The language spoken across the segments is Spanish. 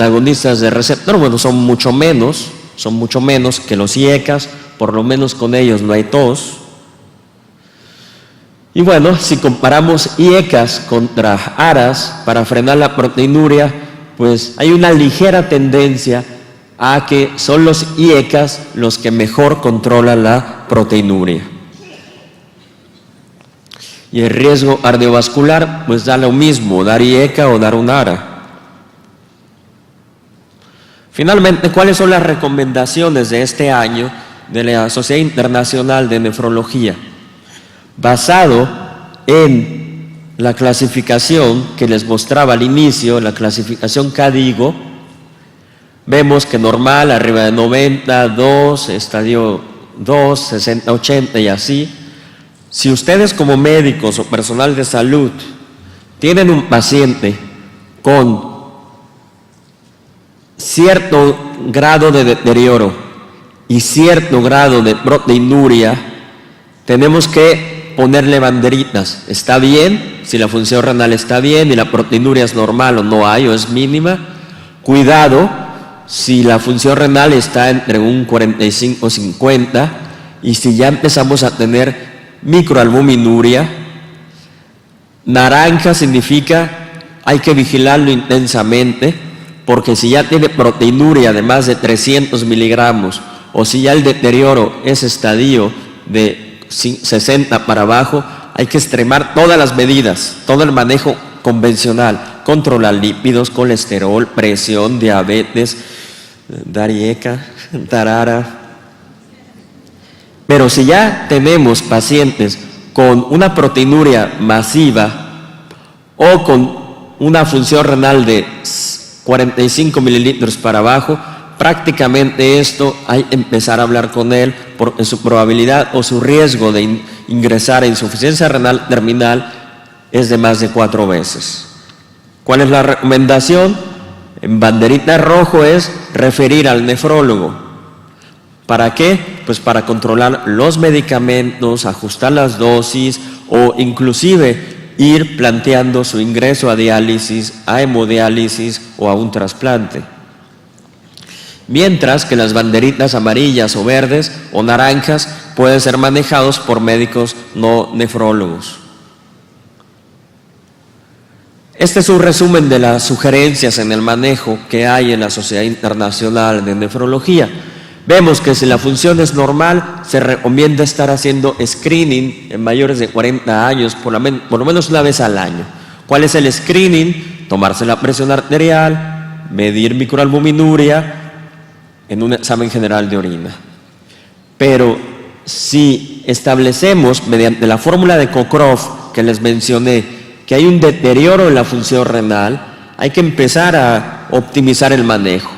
antagonistas de receptor, bueno, son mucho menos que los IECAs, por lo menos con ellos no hay tos. Y bueno, si comparamos IECAs contra ARAs para frenar la proteinuria, pues hay una ligera tendencia a que son los IECAs los que mejor controlan la proteinuria. Y el riesgo cardiovascular, pues da lo mismo, dar IECA o dar un ARA. Finalmente, ¿cuáles son las recomendaciones de este año de la Sociedad Internacional de Nefrología? Basado en la clasificación que les mostraba al inicio, la clasificación KDIGO, vemos que normal, arriba de 90, 2, estadio 2, 60, 80 y así. Si ustedes como médicos o personal de salud tienen un paciente con cierto grado de deterioro y cierto grado de proteinuria, tenemos que ponerle banderitas. ¿Está bien? Si la función renal está bien y la proteinuria es normal o no hay o es mínima. Cuidado si la función renal está entre un 45 o 50 y si ya empezamos a tener microalbuminuria. Naranja significa hay que vigilarlo intensamente, porque si ya tiene proteinuria de más de 300 miligramos o si ya el deterioro es estadio de 60 para abajo, hay que extremar todas las medidas, todo el manejo convencional, controlar lípidos, colesterol, presión, diabetes, dar IECA, dar ARA. Pero si ya tenemos pacientes con una proteinuria masiva o con una función renal de 45 mililitros para abajo, prácticamente esto hay que empezar a hablar con él porque su probabilidad o su riesgo de ingresar a insuficiencia renal terminal es de más de 4 veces. ¿Cuál es la recomendación? En banderita rojo es referir al nefrólogo. ¿Para qué? Pues para controlar los medicamentos, ajustar las dosis o inclusive ir planteando su ingreso a diálisis, a hemodiálisis o a un trasplante. Mientras que las banderitas amarillas o verdes o naranjas pueden ser manejados por médicos no nefrólogos. Este es un resumen de las sugerencias en el manejo que hay en la Sociedad Internacional de Nefrología. Vemos que si la función es normal, se recomienda estar haciendo screening en mayores de 40 años, por lo menos una vez al año. ¿Cuál es el screening? Tomarse la presión arterial, medir microalbuminuria en un examen general de orina. Pero si establecemos mediante la fórmula de Cockcroft que les mencioné que hay un deterioro en la función renal, hay que empezar a optimizar el manejo,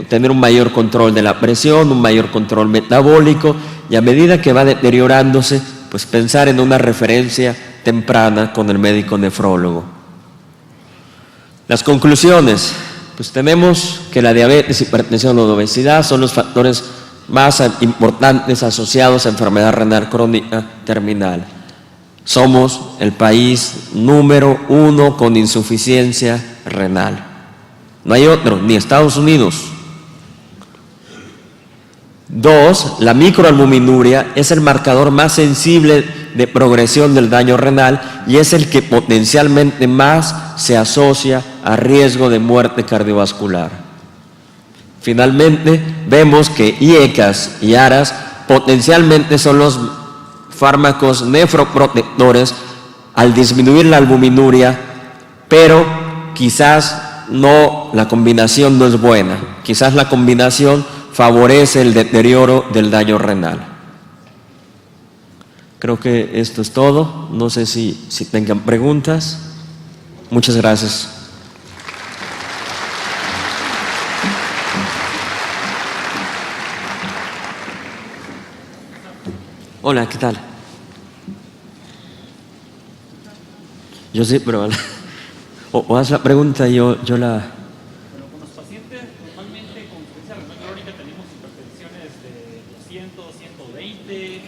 tener un mayor control de la presión, un mayor control metabólico y a medida que va deteriorándose, pues pensar en una referencia temprana con el médico nefrólogo. Las conclusiones, pues tenemos que la diabetes, hipertensión o obesidad son los factores más importantes asociados a enfermedad renal crónica terminal. Somos el país número 1 con insuficiencia renal. No hay otro, ni Estados Unidos. 2, la microalbuminuria es el marcador más sensible de progresión del daño renal y es el que potencialmente más se asocia a riesgo de muerte cardiovascular. Finalmente, vemos que IECAs y ARAs potencialmente son los fármacos nefroprotectores al disminuir la albuminuria, pero quizás no, la combinación no es buena. Quizás la combinación favorece el deterioro del daño renal. Creo que esto es todo. No sé si tengan preguntas. Muchas gracias. Hola, ¿qué tal? Yo sí, pero o haz la pregunta y yo la... Bueno, con los pacientes normalmente con insuficiencia renal crónica tenemos hipertensiones de 200, 120,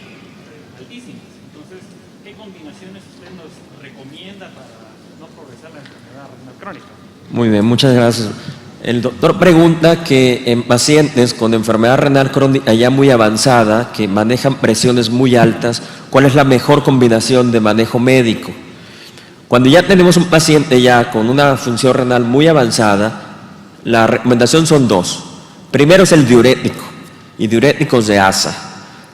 altísimas. Entonces, ¿qué combinaciones usted nos recomienda para no progresar la enfermedad renal crónica? Muy bien, muchas gracias. El doctor pregunta que en pacientes con enfermedad renal crónica ya muy avanzada, que manejan presiones muy altas, ¿cuál es la mejor combinación de manejo médico? Cuando ya tenemos un paciente ya con una función renal muy avanzada, la recomendación son dos. Primero es el diurético, y diuréticos de ASA.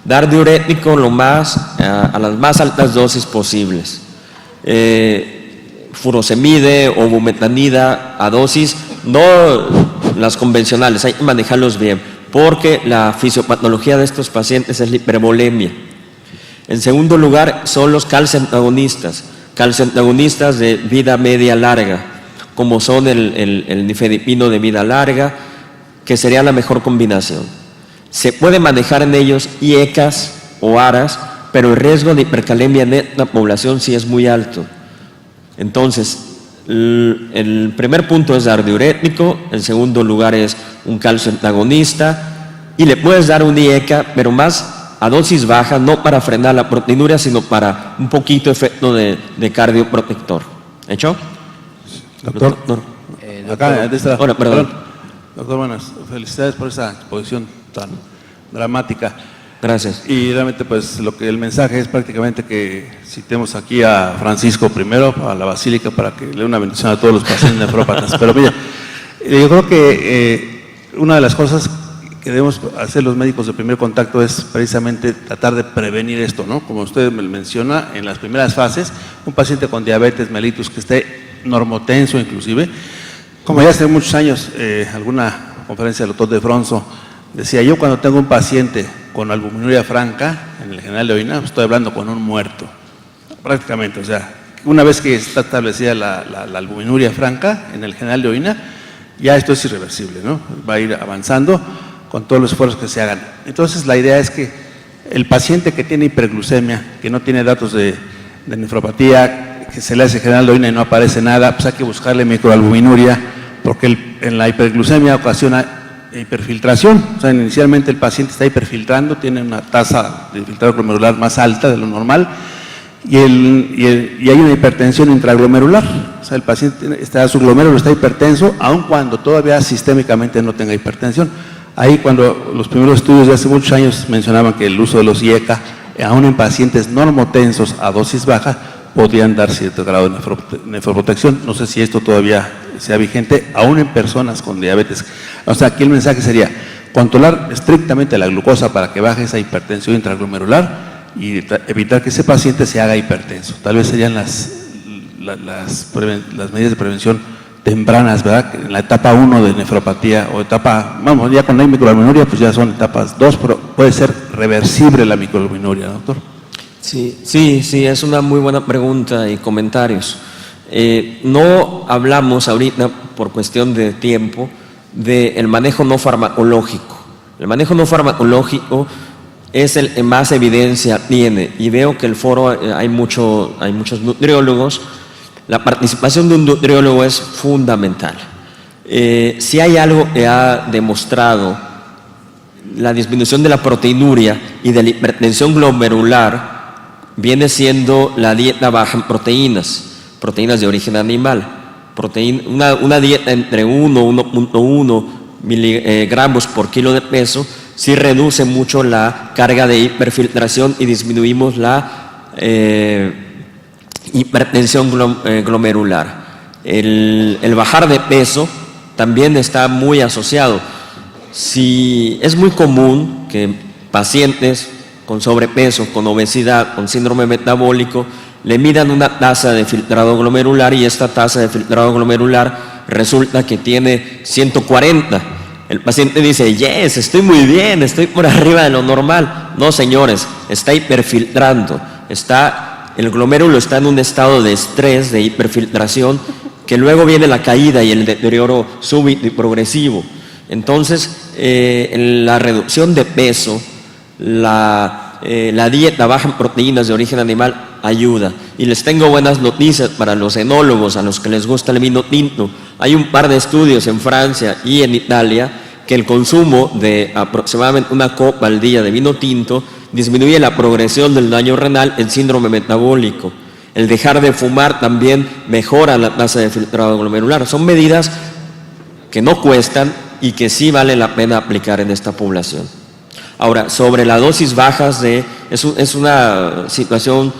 Dar diurético a las más altas dosis posibles. Furosemide o bumetanida a dosis, no las convencionales, hay que manejarlos bien, porque la fisiopatología de estos pacientes es la hipervolemia. En segundo lugar son los calciantagonistas de vida media larga, como son el nifedipino de vida larga, que sería la mejor combinación. Se puede manejar en ellos IECAS o ARAS, pero el riesgo de hipercalemia en la población sí es muy alto. Entonces, el primer punto es dar diurético, el segundo lugar es un calcio antagonista y le puedes dar un IECA, pero más a dosis baja, no para frenar la proteinuria, sino para un poquito efecto de cardioprotector. ¿Hecho? Doctor, acá, de esta, perdón. Doctor, buenas, felicidades por esa exposición tan dramática. Gracias. Y realmente, pues, el mensaje es prácticamente que citemos aquí a Francisco primero, a la Basílica, para que le dé una bendición a todos los pacientes nefrópatas. Pero mira, yo creo que una de las cosas que debemos hacer los médicos de primer contacto es precisamente tratar de prevenir esto, ¿no? Como usted me menciona, en las primeras fases, un paciente con diabetes mellitus que esté normotenso inclusive, como ya hace muchos años, alguna conferencia del doctor de Fronzo, decía, yo cuando tengo un paciente con albuminuria franca, en el general de orina, estoy hablando con un muerto, prácticamente. O sea, una vez que está establecida la albuminuria franca en el general de orina, ya esto es irreversible, ¿no? Va a ir avanzando con todos los esfuerzos que se hagan. Entonces, la idea es que el paciente que tiene hiperglucemia, que no tiene datos de nefropatía, que se le hace general de orina y no aparece nada, pues hay que buscarle microalbuminuria, porque en la hiperglucemia ocasiona hiperfiltración. O sea, inicialmente el paciente está hiperfiltrando, tiene una tasa de filtrado glomerular más alta de lo normal y hay una hipertensión intraglomerular. O sea, el paciente su glomérulo está hipertenso, aun cuando todavía sistémicamente no tenga hipertensión. Ahí, cuando los primeros estudios de hace muchos años mencionaban que el uso de los IECA, aún en pacientes normotensos a dosis baja, podían dar cierto grado de nefroprotección. No sé si esto todavía sea vigente, aún en personas con diabetes. O sea, aquí el mensaje sería controlar estrictamente la glucosa para que baje esa hipertensión intraglomerular y evitar que ese paciente se haga hipertenso. Tal vez serían las medidas de prevención tempranas, ¿verdad? En la etapa 1 de nefropatía o etapa, vamos, ya con la microalbuminuria, pues ya son etapas 2, pero puede ser reversible la microalbuminuria, doctor. Sí, es una muy buena pregunta y comentarios. No hablamos ahorita, por cuestión de tiempo, del manejo no farmacológico. El manejo no farmacológico es el que más evidencia tiene, y veo que el foro hay muchos nutriólogos. La participación de un nutriólogo es fundamental. Si hay algo que ha demostrado la disminución de la proteinuria y de la hipertensión glomerular, viene siendo la dieta baja en proteínas de origen animal. Una dieta entre 1.1 miligramos por kilo de peso sí reduce mucho la carga de hiperfiltración y disminuimos la hipertensión glomerular. El bajar de peso también está muy asociado. Es muy común que pacientes con sobrepeso, con obesidad, con síndrome metabólico, le midan una tasa de filtrado glomerular y esta tasa de filtrado glomerular resulta que tiene 140. El paciente dice, yes, estoy muy bien, estoy por arriba de lo normal. No, señores, está hiperfiltrando, el glomérulo está en un estado de estrés, de hiperfiltración, que luego viene la caída y el deterioro súbito y progresivo. Entonces, la reducción de peso, la dieta baja en proteínas de origen animal ayuda. Y les tengo buenas noticias para los enólogos, a los que les gusta el vino tinto. Hay un par de estudios en Francia y en Italia que el consumo de aproximadamente una copa al día de vino tinto disminuye la progresión del daño renal en síndrome metabólico. El dejar de fumar también mejora la tasa de filtrado glomerular. Son medidas que no cuestan y que sí vale la pena aplicar en esta población. Ahora, sobre las dosis bajas, es una situación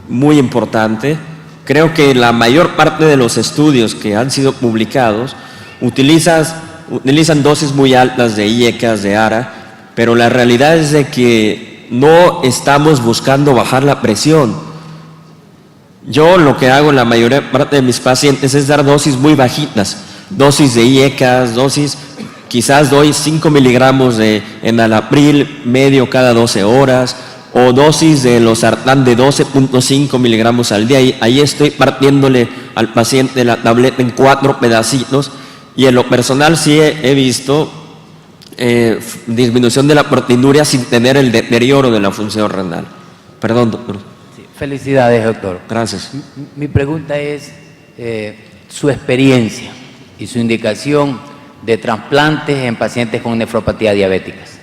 muy importante. Creo que la mayor parte de los estudios que han sido publicados utilizan dosis muy altas de IECAS, de ARA, pero la realidad es de que no estamos buscando bajar la presión. Yo lo que hago en la mayor parte de mis pacientes es dar dosis muy bajitas, dosis de IECAS, quizás doy 5 miligramos de enalapril medio cada 12 horas, o dosis de losartán de 12.5 miligramos al día. Ahí estoy partiéndole al paciente la tableta en 4 pedacitos, y en lo personal sí he visto disminución de la proteinuria sin tener el deterioro de la función renal. Perdón, doctor. Sí, felicidades, doctor. Gracias. Mi pregunta es su experiencia y su indicación de trasplantes en pacientes con nefropatía diabéticas.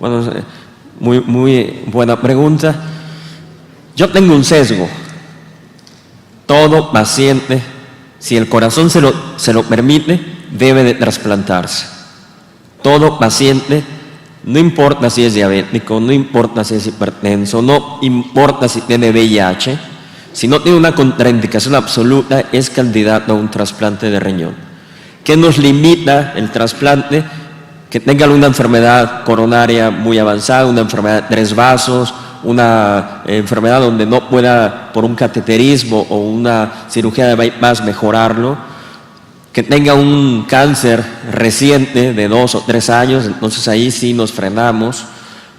Bueno, muy buena pregunta. Yo tengo un sesgo. Todo paciente, si el corazón se lo permite, debe de trasplantarse. Todo paciente, no importa si es diabético, no importa si es hipertenso, no importa si tiene VIH, si no tiene una contraindicación absoluta, es candidato a un trasplante de riñón. ¿Qué nos limita el trasplante? Que tenga una enfermedad coronaria muy avanzada, una enfermedad de 3 vasos, una enfermedad donde no pueda por un cateterismo o una cirugía de bypass mejorarlo, que tenga un cáncer reciente de 2 o 3 años, entonces ahí sí nos frenamos.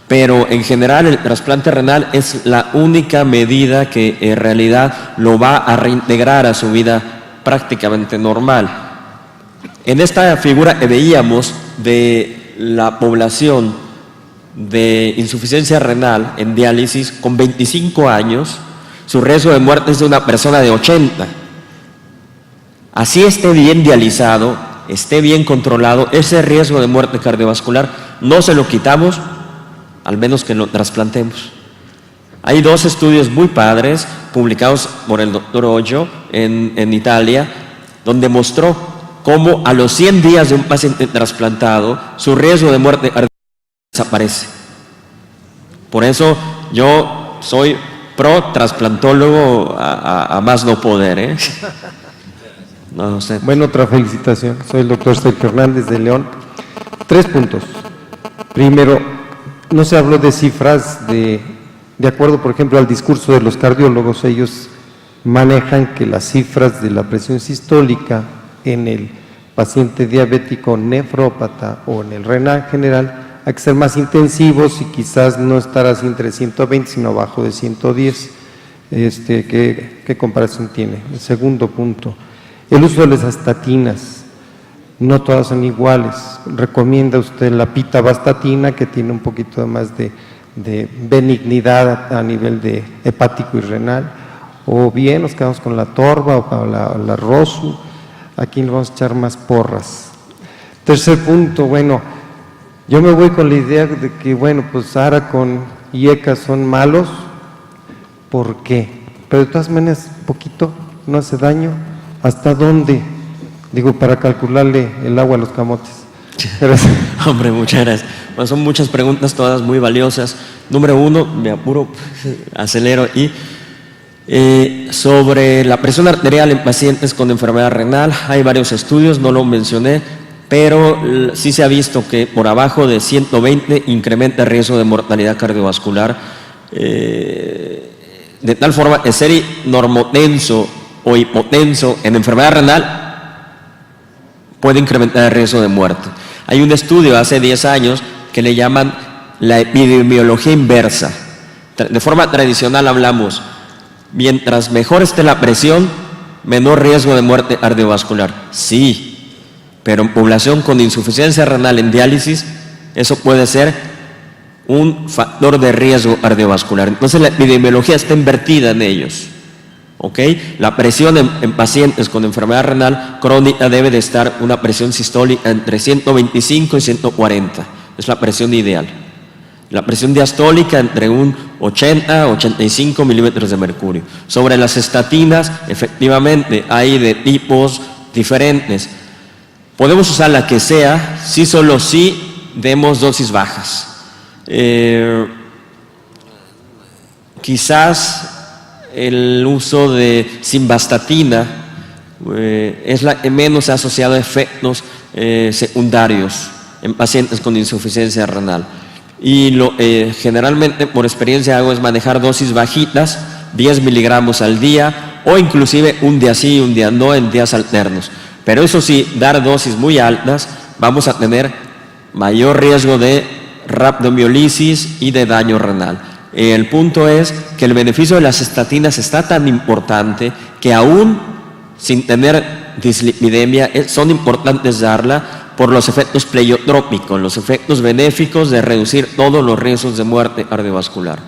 Pero en general el trasplante renal es la única medida que en realidad lo va a reintegrar a su vida prácticamente normal. En esta figura que veíamos de la población de insuficiencia renal en diálisis con 25 años, su riesgo de muerte es de una persona de 80. Así esté bien dializado, esté bien controlado, ese riesgo de muerte cardiovascular no se lo quitamos, al menos que lo trasplantemos. Hay 2 estudios muy padres publicados por el doctor Oggio en Italia, donde mostró cómo a los 100 días de un paciente trasplantado, su riesgo de muerte desaparece. Por eso yo soy pro trasplantólogo a más no poder. No sé. Bueno, otra felicitación. Soy el doctor Sergio Hernández de León. 3 puntos. Primero, no se habló de cifras de acuerdo, por ejemplo, al discurso de los cardiólogos. Ellos manejan que las cifras de la presión sistólica en el paciente diabético nefrópata o en el renal general hay que ser más intensivos y quizás no estar así entre 120 sino abajo de 110. ¿Qué comparación tiene? El segundo punto, el uso de las estatinas, no todas son iguales. Recomienda usted la pitavastatina, que tiene un poquito más de benignidad a nivel de hepático y renal, o bien nos quedamos con la torba o la rosu. Aquí le vamos a echar más porras. Tercer punto, bueno, yo me voy con la idea de que, bueno, pues ARA con IECA son malos. ¿Por qué? Pero de todas maneras, poquito, no hace daño. ¿Hasta dónde? Digo, para calcularle el agua a los camotes. Gracias. Hombre, muchas gracias. Bueno, son muchas preguntas, todas muy valiosas. Número 1, me apuro, acelero y... sobre la presión arterial en pacientes con enfermedad renal, hay varios estudios, no lo mencioné, pero sí se ha visto que por abajo de 120 incrementa el riesgo de mortalidad cardiovascular, de tal forma que ser normotenso o hipotenso en enfermedad renal puede incrementar el riesgo de muerte. Hay un estudio hace 10 años que le llaman la epidemiología inversa. De forma tradicional hablamos, mientras mejor esté la presión, menor riesgo de muerte cardiovascular. Sí, pero en población con insuficiencia renal en diálisis, eso puede ser un factor de riesgo cardiovascular. Entonces la epidemiología está invertida en ellos. ¿Ok? La presión en pacientes con enfermedad renal crónica debe de estar una presión sistólica entre 125 y 140. Es la presión ideal. La presión diastólica entre un 80, 85 milímetros de mercurio. Sobre las estatinas, efectivamente, hay de tipos diferentes. Podemos usar la que sea, si solo si demos dosis bajas. Quizás el uso de simvastatina es la que menos asociado a efectos secundarios en pacientes con insuficiencia renal. Y generalmente, por experiencia, hago es manejar dosis bajitas, 10 miligramos al día, o inclusive un día sí, un día no, en días alternos. Pero eso sí, dar dosis muy altas, vamos a tener mayor riesgo de rhabdomiolisis y de daño renal. El punto es que el beneficio de las estatinas está tan importante que aún sin tener dislipidemia son importantes darla por los efectos pleiotrópicos, los efectos benéficos de reducir todos los riesgos de muerte cardiovascular.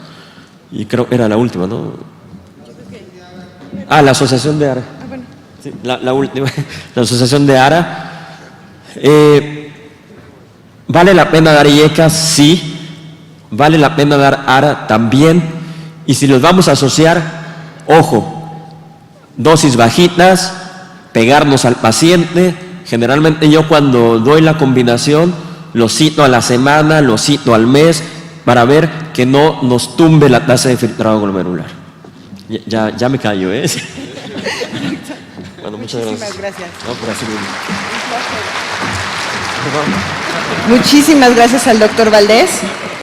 Y creo que era la última, ¿no? La asociación de ARA. Sí, la última, la asociación de ARA. ¿Vale la pena dar IECA? Sí. ¿Vale la pena dar ARA? También. Y si los vamos a asociar, ojo, dosis bajitas, pegarnos al paciente. Generalmente yo cuando doy la combinación, lo cito a la semana, lo cito al mes, para ver que no nos tumbe la tasa de filtrado glomerular. Ya me callo, ¿eh? Bueno, muchas gracias. Gracias. No, por así mismo. Muchísimas gracias al doctor Valdés.